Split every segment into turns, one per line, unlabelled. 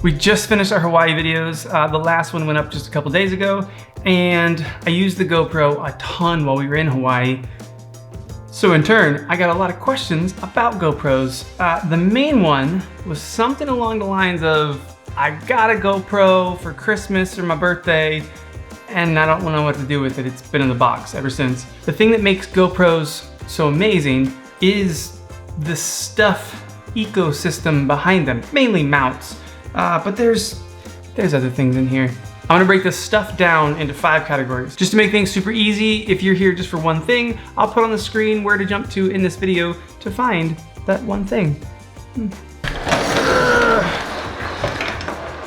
We just finished our Hawaii videos. The last one went up just a couple days ago, and I used the GoPro a ton while we were in Hawaii. So in turn, I got a lot of questions about GoPros. The main one was something along the lines of, I got a GoPro for Christmas or my birthday, and I don't know what to do with it. It's been in the box ever since. The thing that makes GoPros so amazing is the stuff ecosystem behind them, mainly mounts. But there's other things in here. I'm gonna break this stuff down into 5 categories. Just to make things super easy, if you're here just for one thing, I'll put on the screen where to jump to in this video to find that one thing.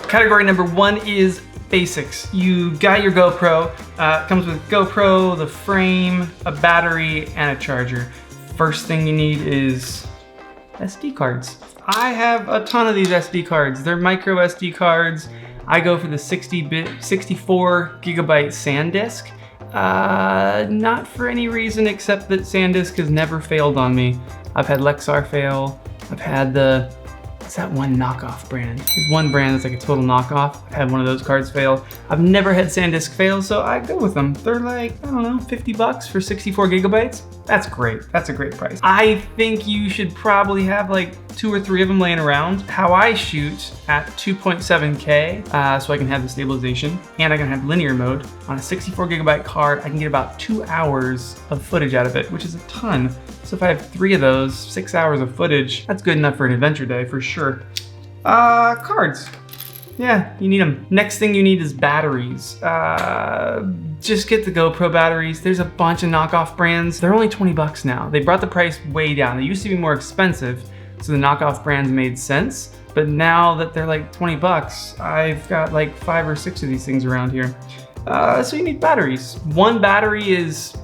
Category number 1 is basics. You got your GoPro. It comes with GoPro, the frame, a battery, and a charger. First thing you need is SD cards. I have a ton of these SD cards. They're micro SD cards. I go for the 64 gigabyte SANDISK. Not for any reason except that SANDISK has never failed on me. I've had Lexar fail. I've had what's that one knockoff brand? There's one brand that's like a total knockoff. I've had one of those cards fail. I've never had SANDISK fail, so I go with them. They're like, I don't know, 50 bucks for 64 gigabytes. That's great. That's a great price. I think you should probably have like 2 or 3 of them laying around. How I shoot at 2.7K, so I can have the stabilization, and I can have linear mode. On a 64 gigabyte card, I can get about 2 hours of footage out of it, which is a ton. So if I have 3 of those, 6 hours of footage, that's good enough for an adventure day for sure. Cards. Yeah, you need them. Next thing you need is batteries. Just get the GoPro batteries. There's a bunch of knockoff brands. They're only 20 bucks now. They brought the price way down. They used to be more expensive, so the knockoff brands made sense. But now that they're like 20 bucks, I've got like 5 or 6 of these things around here. So you need batteries. One battery is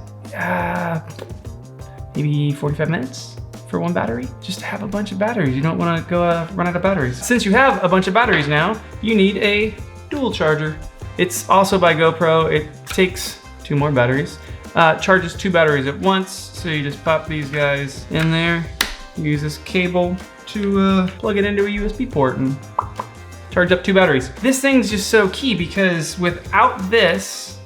maybe 45 minutes for one battery, just to have a bunch of batteries. You don't want to go run out of batteries. Since you have a bunch of batteries now, you need a dual charger. It's also by GoPro. It takes 2 more batteries, charges 2 batteries at once. So you just pop these guys in there, use this cable to plug it into a USB port and charge up 2 batteries. This thing's just so key because without this,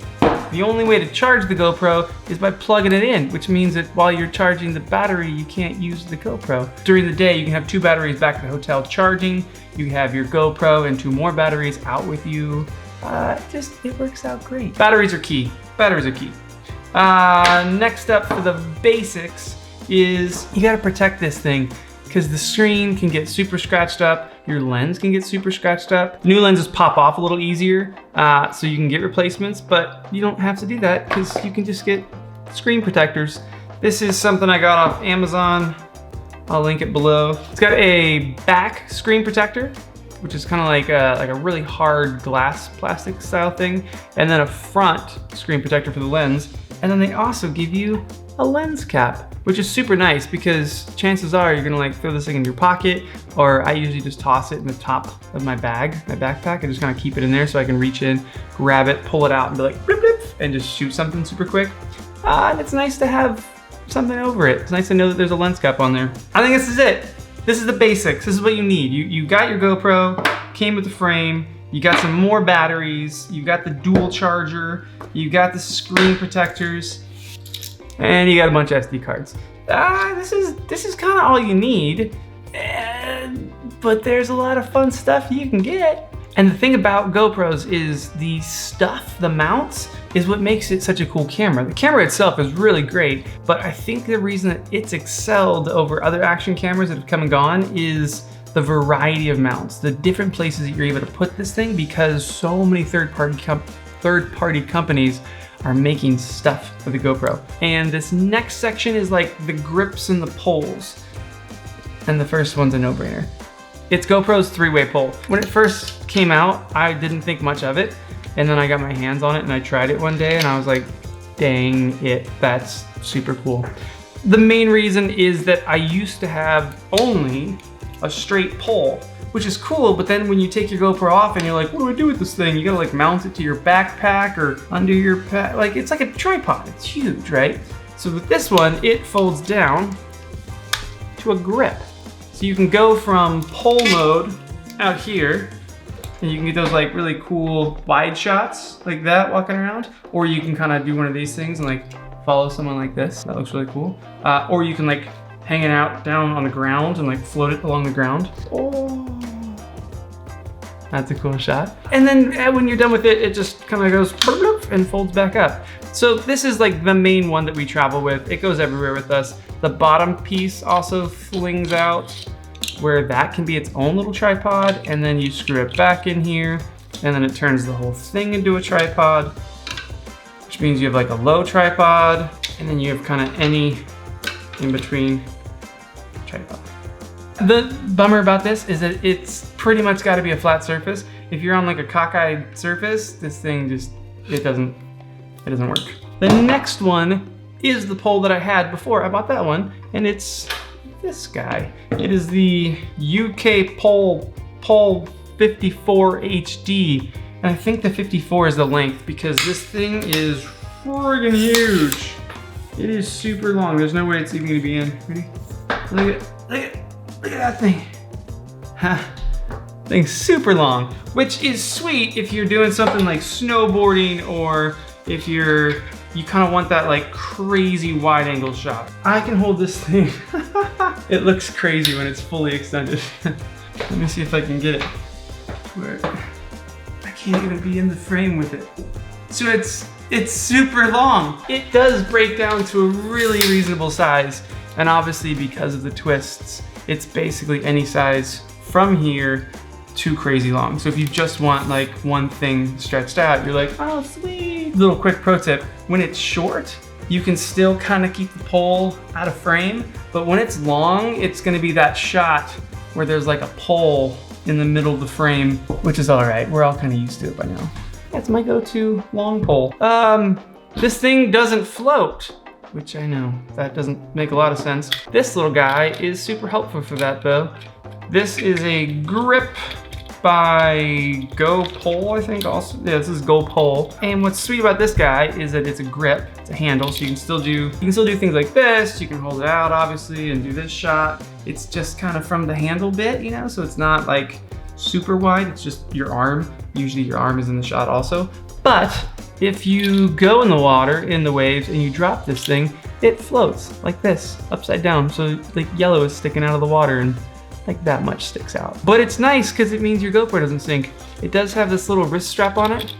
the only way to charge the GoPro is by plugging it in, which means that while you're charging the battery, you can't use the GoPro. During the day, you can have 2 batteries back at the hotel charging. You have your GoPro and 2 more batteries out with you. It works out great. Batteries are key. Batteries are key. Next up for the basics is you gotta protect this thing because the screen can get super scratched up. Your lens can get super scratched up. New lenses pop off a little easier, so you can get replacements, but you don't have to do that because you can just get screen protectors. This is something I got off Amazon. I'll link it below. It's got a back screen protector, which is kind of like a really hard glass plastic style thing, and then a front screen protector for the lens. And then they also give you a lens cap, which is super nice because chances are you're gonna like throw this thing in your pocket, or I usually just toss it in the top of my bag, my backpack. I just kind of keep it in there so I can reach in, grab it, pull it out, and be like, blip, blip, and just shoot something super quick. And it's nice to have something over it. It's nice to know that there's a lens cap on there. I think this is it. This is the basics. This is what you need. You got your GoPro, came with the frame, you got some more batteries, you got the dual charger, you got the screen protectors, and you got a bunch of SD cards. This is kind of all you need, but there's a lot of fun stuff you can get. And the thing about GoPros is the stuff, the mounts, is what makes it such a cool camera. The camera itself is really great, but I think the reason that it's excelled over other action cameras that have come and gone is the variety of mounts, the different places that you're able to put this thing, because so many third-party companies are making stuff for the GoPro. And this next section is like the grips and the poles. And the first one's a no-brainer. It's GoPro's 3-way pole. When it first came out, I didn't think much of it. And then I got my hands on it and I tried it one day and I was like, dang it, that's super cool. The main reason is that I used to have only a straight pole, which is cool, but then when you take your GoPro off and you're like, what do I do with this thing? You gotta like mount it to your backpack or under your pack. Like, it's like a tripod, it's huge, right? So with this one, it folds down to a grip. So you can go from pole mode out here And you can get those like really cool wide shots like that walking around. Or you can kind of do one of these things and like follow someone like this. That looks really cool. Or you can like hang it out down on the ground and like float it along the ground. Oh, that's a cool shot. And then when you're done with it, it just kind of goes and folds back up. So this is like the main one that we travel with. It goes everywhere with us. The bottom piece also flings out where that can be its own little tripod, and then you screw it back in here, and then it turns the whole thing into a tripod, which means you have like a low tripod, and then you have kind of any in between tripod. The bummer about this is that it's pretty much got to be a flat surface. If you're on like a cockeyed surface, this thing just, it doesn't work. The next one is the pole that I had before I bought that one, and it's this guy. It is the UK pole 54 HD, and I think the 54 is the length because this thing is friggin' huge. It is super long. There's no way it's even gonna be in. Ready? Look at that thing. Thing's super long, which is sweet if you're doing something like snowboarding, or if you kind of want that like crazy wide angle shot. I can hold this thing. It looks crazy when it's fully extended. Let me see if I can get it where I can't even be in the frame with it. So it's super long. It does break down to a really reasonable size, and obviously because of the twists, it's basically any size from here to crazy long. So if you just want like one thing stretched out, you're like, oh sweet. Little quick pro tip, when it's short, you can still kind of keep the pole out of frame, but when it's long, it's gonna be that shot where there's like a pole in the middle of the frame, which is all right. We're all kind of used to it by now. That's my go-to long pole. This thing doesn't float, which I know, that doesn't make a lot of sense. This little guy is super helpful for that though. This is a grip by GoPro, I think also. Yeah, this is GoPro. And what's sweet about this guy is that it's a grip, it's a handle, so you can still do things like this. You can hold it out obviously and do this shot. It's just kind of from the handle bit, you know, so it's not like super wide, it's just your arm. Usually your arm is in the shot also. But if you go in the water, in the waves, and you drop this thing, it floats like this, upside down. So like yellow is sticking out of the water and like that much sticks out. But it's nice because it means your GoPro doesn't sink. It does have this little wrist strap on it,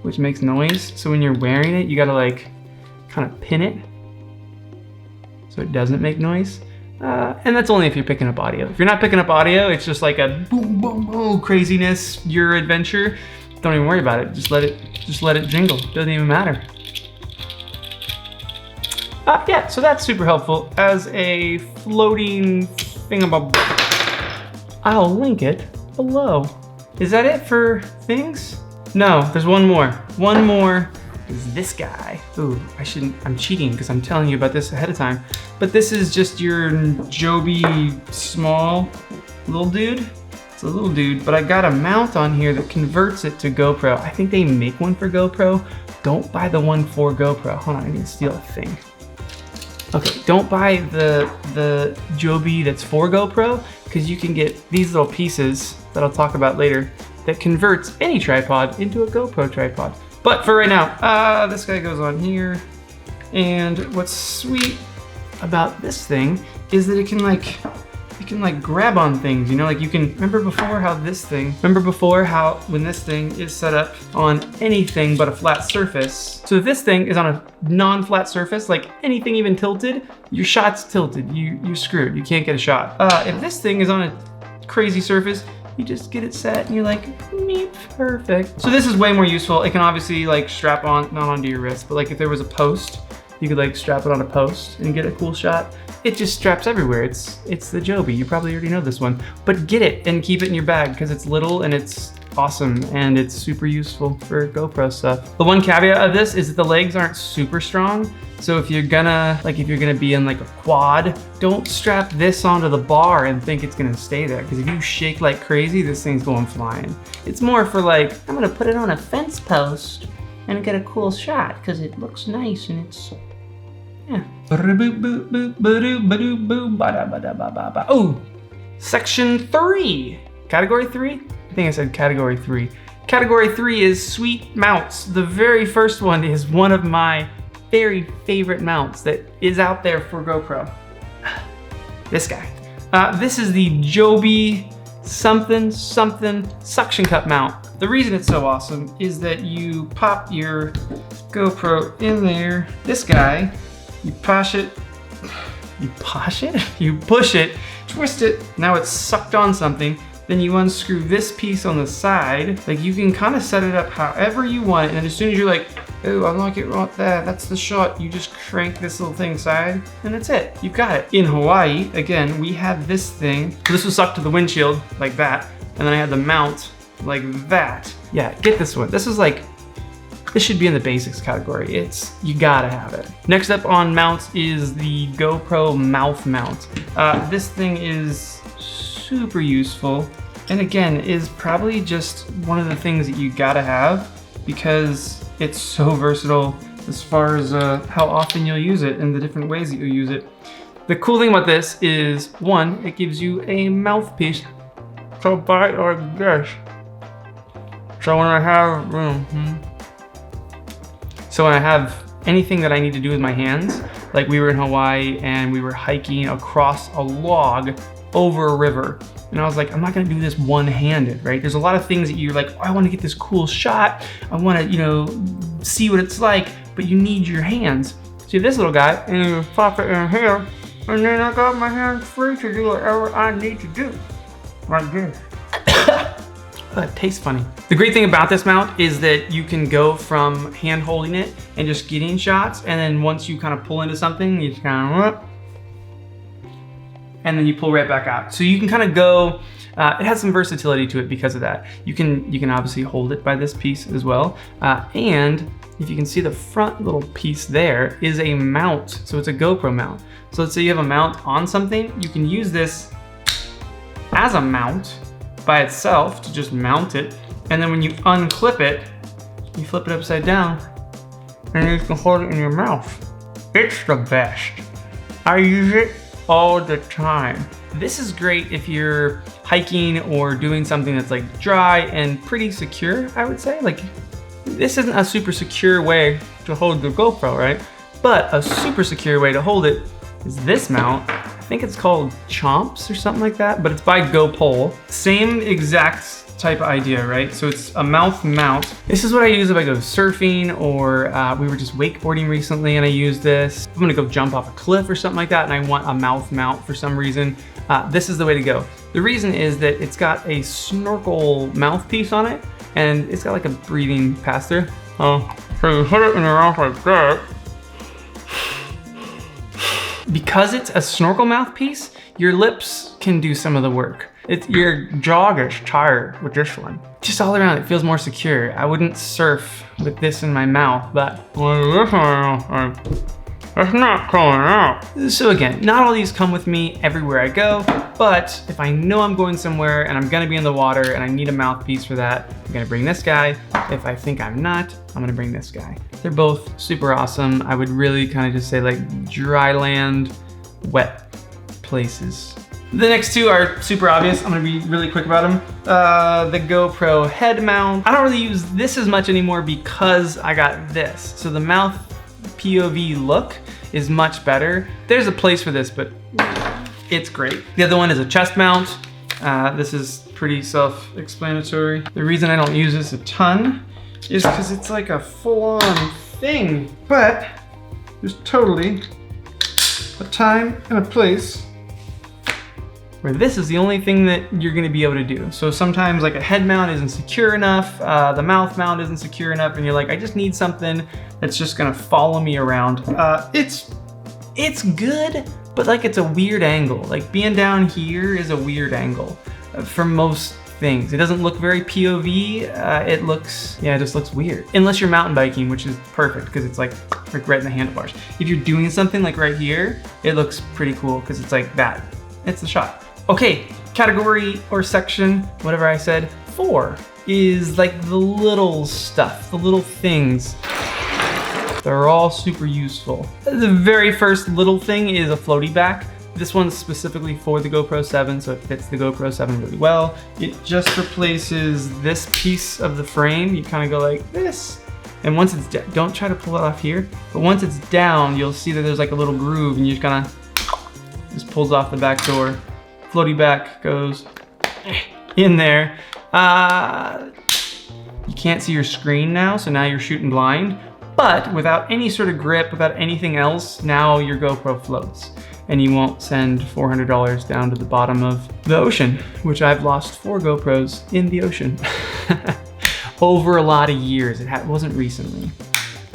which makes noise. So when you're wearing it, you gotta like kind of pin it so it doesn't make noise. And that's only if you're picking up audio. If you're not picking up audio, it's just like a boom, boom, boom, craziness, your adventure. Don't even worry about it. Just let it jingle. Doesn't even matter. Yeah, so that's super helpful as a floating thingamabob. I'll link it below. Is that it for things? No, there's one more. One more is this guy. Ooh, I'm cheating because I'm telling you about this ahead of time. But this is just your JOBY small little dude. It's a little dude, but I got a mount on here that converts it to GoPro. I think they make one for GoPro. Don't buy the one for GoPro. Hold on, I need to steal a thing. Okay, don't buy the JOBY that's for GoPro, because you can get these little pieces that I'll talk about later that converts any tripod into a GoPro tripod. But for right now, this guy goes on here. And what's sweet about this thing is that it can like grab on things, you know, like you can, remember before when this thing is set up on anything but a flat surface. So if this thing is on a non-flat surface, like anything even tilted, your shot's tilted, you're screwed, you can't get a shot. If this thing is on a crazy surface, you just get it set and you're like, meep, perfect. So this is way more useful. It can obviously like strap on, not onto your wrist, but like if there was a post, you could like strap it on a post and get a cool shot. It just straps everywhere. It's the JOBY. You probably already know this one, but get it and keep it in your bag because it's little and it's awesome and it's super useful for GoPro stuff. The one caveat of this is that the legs aren't super strong. So if you're gonna be in like a quad, don't strap this onto the bar and think it's gonna stay there. Because if you shake like crazy, this thing's going flying. It's more for like, I'm gonna put it on a fence post and get a cool shot because it looks nice and it's, yeah. Oh, section 3 Category 3? I think I said category 3. Category 3 is sweet mounts. The very first one is one of my very favorite mounts that is out there for GoPro. This guy. This is the JOBY something suction cup mount. The reason it's so awesome is that you pop your GoPro in there. This guy, you push it, you push it, twist it, now it's sucked on something. Then you unscrew this piece on the side. Like you can kind of set it up however you want. And as soon as you're like, oh, I like it right there, that's the shot, you just crank this little thing aside and that's it, you've got it. In Hawaii, again, we had this thing. So this was stuck to the windshield like that. And then I had the mount like that. Yeah, get this one. This is like, this should be in the basics category. You gotta have it. Next up on mounts is the GoPro mouth mount. This thing is super useful. And again, is probably just one of the things that you gotta have because it's so versatile as far as how often you'll use it and the different ways that you'll use it. The cool thing about this is, one, it gives you a mouthpiece. So by like this. So when I have anything that I need to do with my hands, like we were in Hawaii and we were hiking across a log over a river. And I was like, I'm not gonna do this one-handed, right? There's a lot of things that you're like, oh, I wanna get this cool shot. I wanna, see what it's like, but you need your hands. See this little guy, and you pop it in here, and then I got my hands free to do whatever I need to do. Like this. It tastes funny. The great thing about this mount is that you can go from hand holding it and just getting shots, and then once you kind of pull into something, you just kind of, and then you pull right back out. So you can kind of go, it has some versatility to it because of that. You can obviously hold it by this piece as well. And if you can see the front little piece there is a mount. So it's a GoPro mount. So let's say you have a mount on something, you can use this as a mount by itself to just mount it. And then when you unclip it, you flip it upside down and you can hold it in your mouth. It's the best. I use it all the time. This is great if you're hiking or doing something that's like dry and pretty secure, I would say. Like, this isn't a super secure way to hold the GoPro, right? But a super secure way to hold it is this mount. I think it's called Chomps or something like that, but it's by GoPro. Same exact type of idea, right? So it's a mouth mount. This is what I use if I go surfing or we were just wakeboarding recently and I use this. I'm gonna go jump off a cliff or something like that and I want a mouth mount for some reason. This is the way to go. The reason is that it's got a snorkel mouthpiece on it and it's got like a breathing pass through. So you put it in your mouth like that. Because it's a snorkel mouthpiece, your lips can do some of the work. Your jaw gets tired with this one. Just all around, it feels more secure. I wouldn't surf with this in my mouth, but it's not coming out. So again, not all these come with me everywhere I go, but if I know I'm going somewhere and I'm gonna be in the water and I need a mouthpiece for that, I'm gonna bring this guy. If I think I'm not, I'm gonna bring this guy. They're both super awesome. I would really kind of just say like dry land, wet places. The next two are super obvious. I'm gonna be really quick about them. The GoPro head mount. I don't really use this as much anymore because I got this. So the mouth POV look is much better. There's a place for this, but it's great. The other one is a chest mount. This is pretty self-explanatory. The reason I don't use this a ton is because it's like a full-on thing, but there's totally a time and a place where this is the only thing that you're gonna be able to do. So sometimes like a head mount isn't secure enough, the mouth mount isn't secure enough, and you're like, I just need something that's just gonna follow me around. It's good, but like it's a weird angle. Like being down here is a weird angle for most things. It doesn't look very POV, it just looks weird. Unless you're mountain biking, which is perfect because it's like right in the handlebars. If you're doing something like right here, it looks pretty cool because it's like that. It's the shot. Okay, category or section, whatever I said, 4 is like the little stuff, the little things. They're all super useful. The very first little thing is a floaty back. This one's specifically for the GoPro 7, so it fits the GoPro 7 really well. It just replaces this piece of the frame. You kind of go like this. And once it's down, don't try to pull it off here, but once it's down, you'll see that there's like a little groove and you just kind of just pulls off the back door. Floaty back goes in there. You can't see your screen now, so now you're shooting blind, but without any sort of grip, without anything else, now your GoPro floats and you won't send $400 down to the bottom of the ocean, which I've lost 4 GoPros in the ocean. Over a lot of years. It wasn't recently.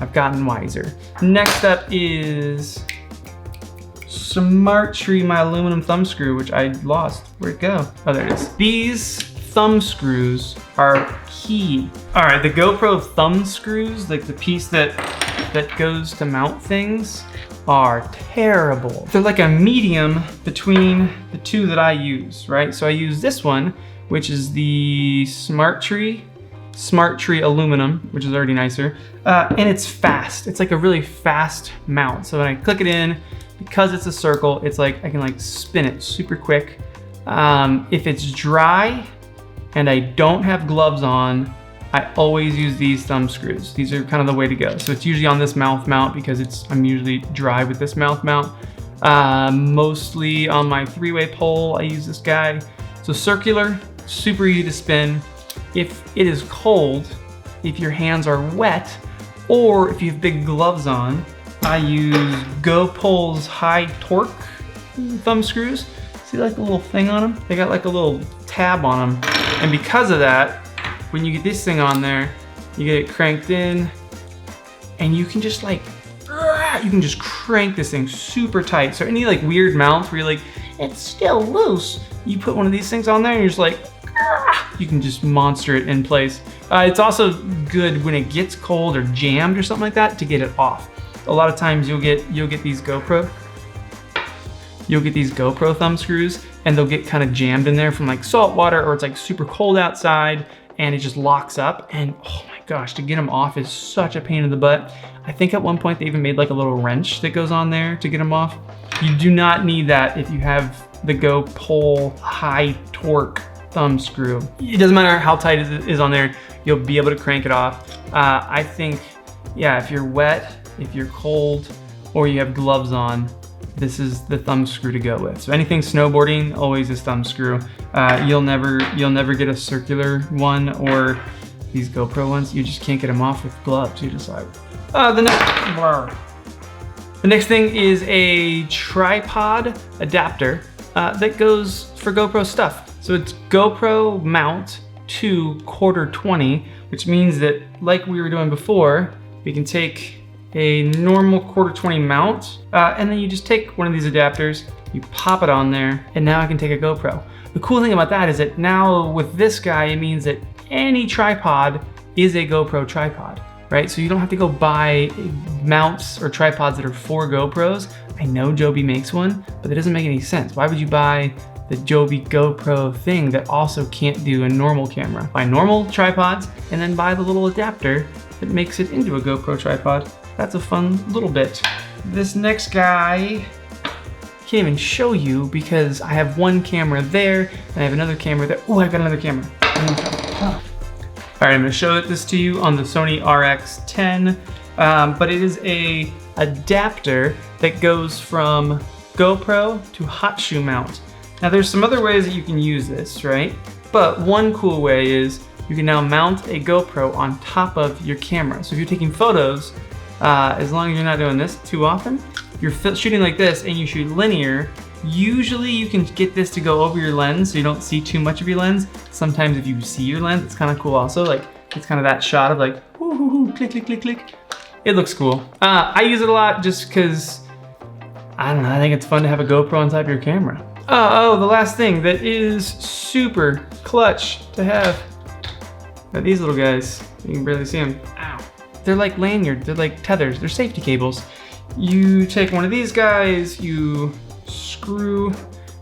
I've gotten wiser. Next up is Smart Tree, my aluminum thumb screw, which I lost. Where'd it go? Oh, there it is. These thumb screws are key. All right, the GoPro thumb screws, like the piece that goes to mount things, are terrible. They're like a medium between the two that I use, right? So I use this one, which is the Smart Tree aluminum, which is already nicer. And it's fast. It's like a really fast mount. So when I click it in, because it's a circle, it's like I can like spin it super quick. If it's dry and I don't have gloves on, I always use these thumb screws. These are kind of the way to go. So it's usually on this mouth mount because I'm usually dry with this mouth mount. Mostly on my 3-way pole, I use this guy. So circular, super easy to spin. If it is cold, if your hands are wet, or if you have big gloves on, I use GoPro's high torque thumb screws. See like the little thing on them? They got like a little tab on them. And because of that, when you get this thing on there, you get it cranked in and you can just like, you can just crank this thing super tight. So any like weird mounts where you're like, it's still loose, you put one of these things on there and you're just like, you can just monster it in place. It's also good when it gets cold or jammed or something like that to get it off. A lot of times you'll get these GoPro thumb screws and they'll get kind of jammed in there from like salt water, or it's like super cold outside and it just locks up, and oh my gosh, to get them off is such a pain in the butt. I think at one point they even made like a little wrench that goes on there to get them off. You do not need that if you have the GoPro high torque thumb screw. It doesn't matter how tight it is on there, you'll be able to crank it off. I think, yeah, if you're wet, if you're cold, or you have gloves on, this is the thumb screw to go with. So anything snowboarding, always this thumb screw. You'll never get a circular one or these GoPro ones. You just can't get them off with gloves. You just like, the next thing is a tripod adapter that goes for GoPro stuff. So it's GoPro mount to 1/4-20, which means that like we were doing before, we can take a normal 1/4-20 mount, and then you just take one of these adapters, you pop it on there, and now I can take a GoPro. The cool thing about that is that now with this guy, it means that any tripod is a GoPro tripod, right? So you don't have to go buy mounts or tripods that are for GoPros. I know Joby makes one, but it doesn't make any sense. Why would you buy the Joby GoPro thing that also can't do a normal camera? Buy normal tripods and then buy the little adapter that makes it into a GoPro tripod. That's a fun little bit. This next guy, I can't even show you because I have one camera there and I have another camera there. Oh, I've got another camera. All right, I'm gonna show this to you on the Sony RX10, but it is a adapter that goes from GoPro to hot shoe mount. Now there's some other ways that you can use this, right? But one cool way is you can now mount a GoPro on top of your camera. So if you're taking photos, as long as you're not doing this too often, you're shooting like this and you shoot linear, usually you can get this to go over your lens so you don't see too much of your lens. Sometimes if you see your lens, it's kind of cool also. Like it's kind of that shot of like, whoo, hoo, hoo, click, click, click, click. It looks cool. I use it a lot just because, I don't know, I think it's fun to have a GoPro on top of your camera. Oh, the last thing that is super clutch to have. Now these little guys, you can barely see them. Ow. They're like lanyards, they're like tethers, they're safety cables. You take one of these guys, you screw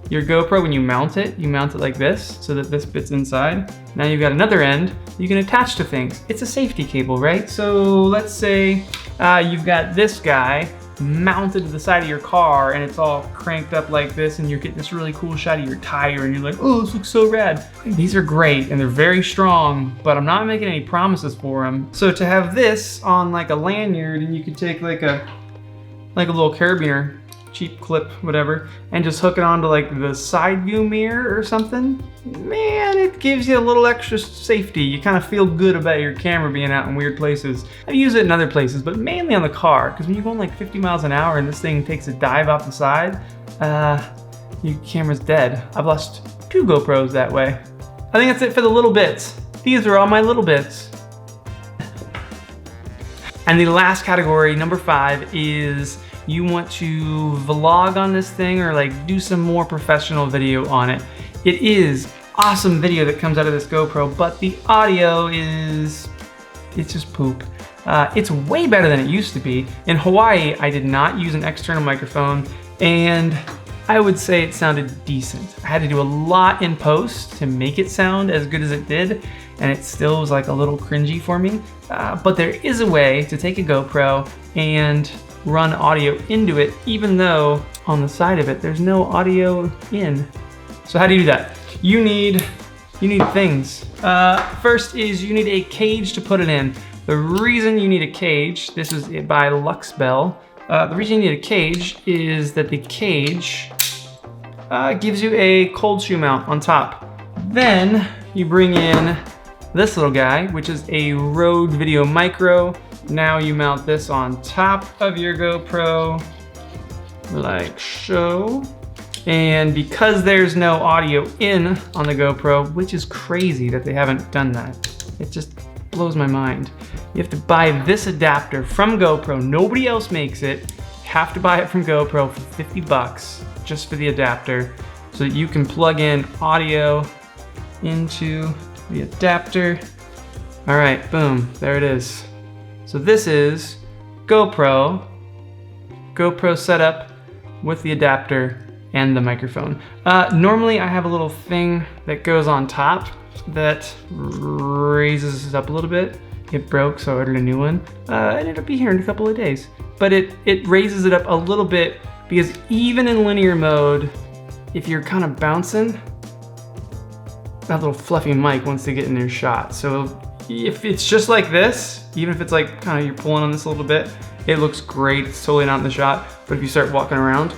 your GoPro when you mount it like this so that this fits inside. Now you've got another end you can attach to things. It's a safety cable, right? So let's say you've got this guy mounted to the side of your car and it's all cranked up like this and you're getting this really cool shot of your tire and you're like, oh, this looks so rad. These are great and they're very strong, but I'm not making any promises for them. So to have this on like a lanyard and you could take like a little carabiner, cheap clip, whatever, and just hook it onto like the side view mirror or something, man, it gives you a little extra safety. You kind of feel good about your camera being out in weird places. I've used it in other places, but mainly on the car, because when you're going like 50 miles an hour and this thing takes a dive off the side, your camera's dead. I've lost 2 GoPros that way. I think that's it for the little bits. These are all my little bits. And the last category, number 5, is you want to vlog on this thing or like do some more professional video on it. It is awesome video that comes out of this GoPro, but the audio it's just poop. It's way better than it used to be. In Hawaii, I did not use an external microphone and I would say it sounded decent. I had to do a lot in post to make it sound as good as it did, and it still was like a little cringy for me. But there is a way to take a GoPro and run audio into it, even though on the side of it, there's no audio in. So how do you do that? You need things. First is you need a cage to put it in. The reason you need a cage, this is by Luxbel. The reason you need a cage is that the cage gives you a cold shoe mount on top. Then you bring in this little guy, which is a Rode VIDEOMICRO. Now you mount this on top of your GoPro, like so. And because there's no audio in on the GoPro, which is crazy that they haven't done that, it just blows my mind. You have to buy this adapter from GoPro. Nobody else makes it. You have to buy it from GoPro for 50 bucks just for the adapter so that you can plug in audio into the adapter. All right, boom, there it is. So this is GoPro setup with the adapter and the microphone. Normally I have a little thing that goes on top that raises it up a little bit. It broke, so I ordered a new one. And it'll be here in a couple of days. But it raises it up a little bit because even in linear mode, if you're kind of bouncing, that little fluffy mic wants to get in their shot. So if it's just like this, even if it's like kind of you're pulling on this a little bit, it looks great. It's totally not in the shot. But if you start walking around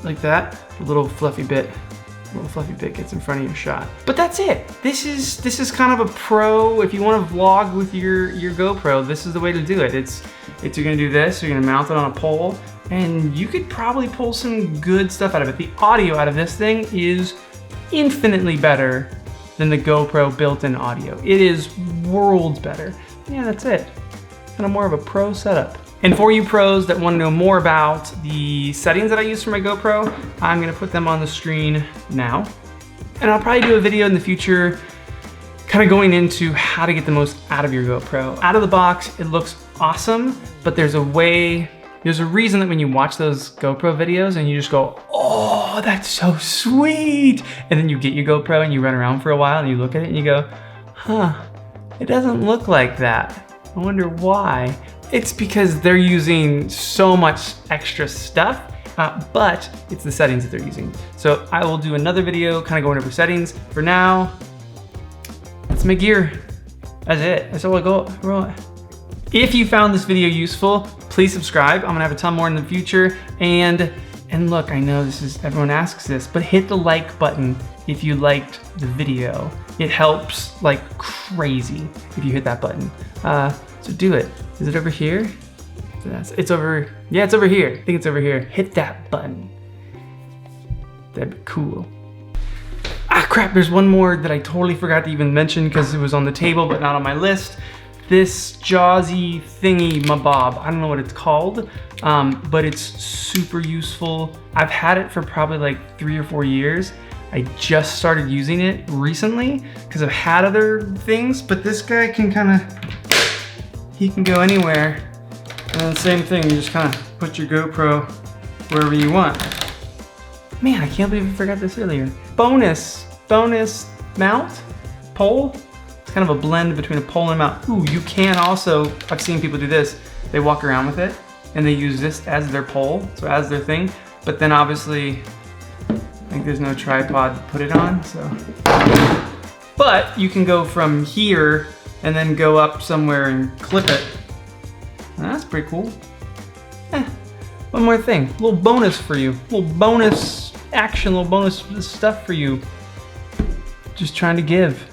like that, a little fluffy bit gets in front of your shot. But that's it. This is kind of a pro. If you want to vlog with your GoPro, this is the way to do it. It's you're gonna do this. You're gonna mount it on a pole, and you could probably pull some good stuff out of it. The audio out of this thing is infinitely better than the GoPro built-in audio. It is worlds better. Yeah, that's it. Kind of more of a pro setup. And for you pros that want to know more about the settings that I use for my GoPro, I'm gonna put them on the screen now. And I'll probably do a video in the future kind of going into how to get the most out of your GoPro. Out of the box, it looks awesome, but there's a reason that when you watch those GoPro videos and you just go, oh, that's so sweet. And then you get your GoPro and you run around for a while and you look at it and you go, huh, it doesn't look like that. I wonder why. It's because they're using so much extra stuff, but it's the settings that they're using. So I will do another video kind of going over settings. For now, that's my gear. That's it. That's all I got. If you found this video useful, please subscribe. I'm gonna have a ton more in the future. And look, I know everyone asks this, but hit the like button if you liked the video. It helps like crazy if you hit that button. So do it. Is it over here? It's over, yeah, it's over here. I think it's over here. Hit that button. That'd be cool. Ah, crap, there's one more that I totally forgot to even mention because it was on the table but not on my list. This Jawsy thingy mabob. I don't know what it's called, but it's super useful. I've had it for probably like 3 or 4 years. I just started using it recently because I've had other things, but this guy can he can go anywhere. And then same thing, you just kind of put your GoPro wherever you want. Man, I can't believe I forgot this earlier. Bonus mount, pole. It's kind of a blend between a pole and a mount. Ooh, you can also, I've seen people do this. They walk around with it and they use this as their pole, so as their thing. But then obviously, I think there's no tripod to put it on, so. But you can go from here and then go up somewhere and clip it. And that's pretty cool. One more thing, a little bonus for you. A little bonus action, a little bonus stuff for you. Just trying to give.